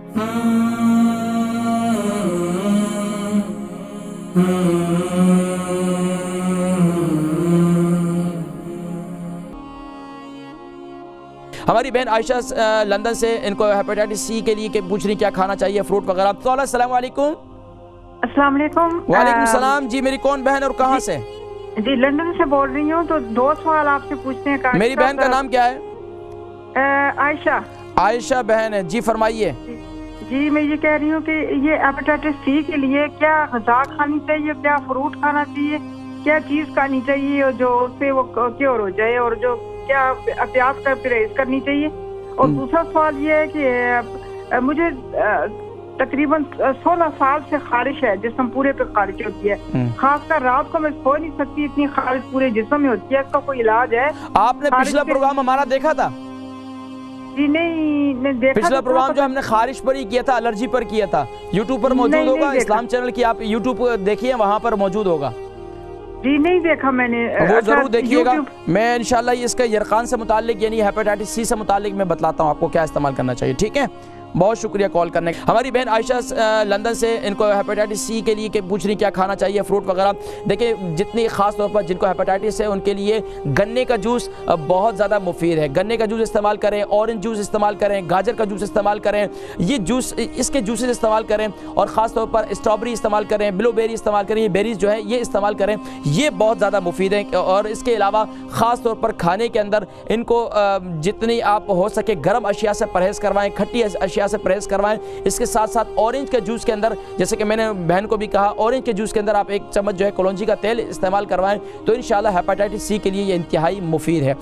हमारी बहन आयशा लंदन से, इनको हेपेटाइटिस सी के लिए पूछ रही क्या खाना चाहिए, फ्रूट वगैरह। तो अस्सलाम वालेकुम। अस्सलाम वालेकुम। वालेकुम सलाम जी। मेरी कौन बहन और कहाँ से? जी लंदन से बोल रही हूँ। तो 2 सवाल आपसे पूछने का। मेरी बहन का नाम क्या है? आयशा। आयशा बहन है जी, फरमाइए। जी मैं ये कह रही हूँ कि ये हेपेटाइटिस सी के लिए क्या ग़िज़ा खानी चाहिए, क्या फ्रूट खाना चाहिए, क्या चीज़ खानी चाहिए जो उससे वो क्योर हो जाए, और जो क्या एहतियात कर परहेज करनी चाहिए। और दूसरा सवाल ये है कि मुझे तकरीबन 16 साल से खारिश है, जिस्म पूरे पे खारिश होती है, खासकर रात को मैं सो नहीं सकती, इतनी खारिश पूरे जिस्म में होती है। इसका कोई इलाज है? आपने पिछला प्रोग्राम हमारा देखा था? जी नहीं देखा। पिछला प्रोग्राम जो हमने खारिश पर ही किया था, एलर्जी पर किया था, यूट्यूब पर मौजूद होगा। इस्लाम चैनल की आप यूट्यूब देखिए, वहाँ पर मौजूद होगा। जी नहीं देखा मैंने। वो जरूर देखिएगा। मैं इंशाल्लाह इसका यरकान से मुतालिक यानी हेपेटाइटिस सी से मुतालिक मैं बतलाता हूँ आपको क्या इस्तेमाल करना चाहिए। ठीक है, बहुत शुक्रिया कॉल करने का। हमारी बहन आयशा लंदन से, इनको हेपेटाइटिस सी के लिए पूछ रही क्या खाना चाहिए, फ्रूट वगैरह। देखिए, जितनी ख़ास तौर पर जिनको हेपेटाइटिस है उनके लिए गन्ने का जूस बहुत ज़्यादा मुफीद है। गन्ने का जूस इस्तेमाल करें, ऑरेंज जूस इस्तेमाल करें, गाजर का जूस इस्तेमाल करें, ये जूस इसके जूसेस इस्तेमाल करें, और ख़ास तौर पर स्ट्रॉबेरी इस्तेमाल करें, ब्लूबेरी इस्तेमाल करें, ये बेरीज जो है ये इस्तेमाल करें, ये बहुत ज़्यादा मुफीद है। और इसके अलावा ख़ास तौर पर खाने के अंदर इनको जितनी आप हो सके गर्म अशिया से परहेज़ करवाएँ, खट्टी अशिया से परहेज़ करवाएं। इसके साथ साथ ऑरेंज के जूस के अंदर, जैसे कि मैंने बहन को भी कहा, ऑरेंज के जूस के अंदर आप 1 चम्मच जो है कलौंजी का तेल इस्तेमाल करवाएं, तो इंशाल्लाह हेपेटाइटिस सी के लिए ये इंतहाई मुफीद है।